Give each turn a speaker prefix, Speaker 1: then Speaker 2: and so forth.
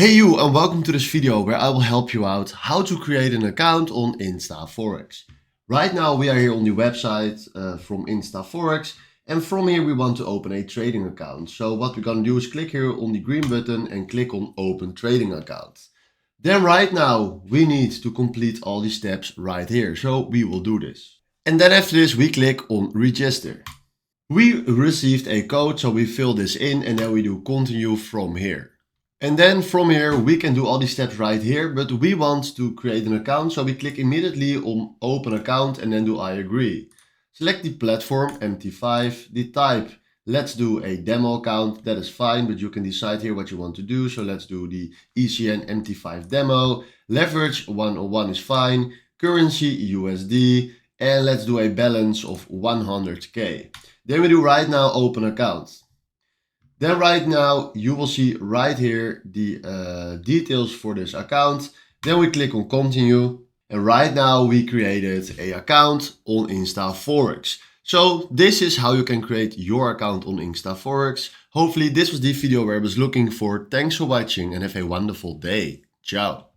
Speaker 1: Hey you, and welcome to this video where I will help you out how to create an account on InstaForex. Right now we are here on the website from InstaForex, and from here we want to open a trading account. So what we're going to do is click here on the green button and click on open trading account. Then right now we need to complete all the steps right here, so we will do this. And then after this we click on register. We received a code, so we fill this in and then we do continue from here. And then from here, we can do all these steps right here, but we want to create an account. So we click immediately on open account and then do I agree. Select the platform, MT5, the type. Let's do a demo account. That is fine, but you can decide here what you want to do. So let's do the ECN MT5 demo. Leverage 101 is fine. Currency USD. And let's do a balance of 100K. Then we do right now open account. Then right now you will see right here the details for this account. Then we click on continue. And right now we created an account on InstaForex. So this is how you can create your account on InstaForex. Hopefully this was the video where I was looking for. Thanks for watching and have a wonderful day. Ciao.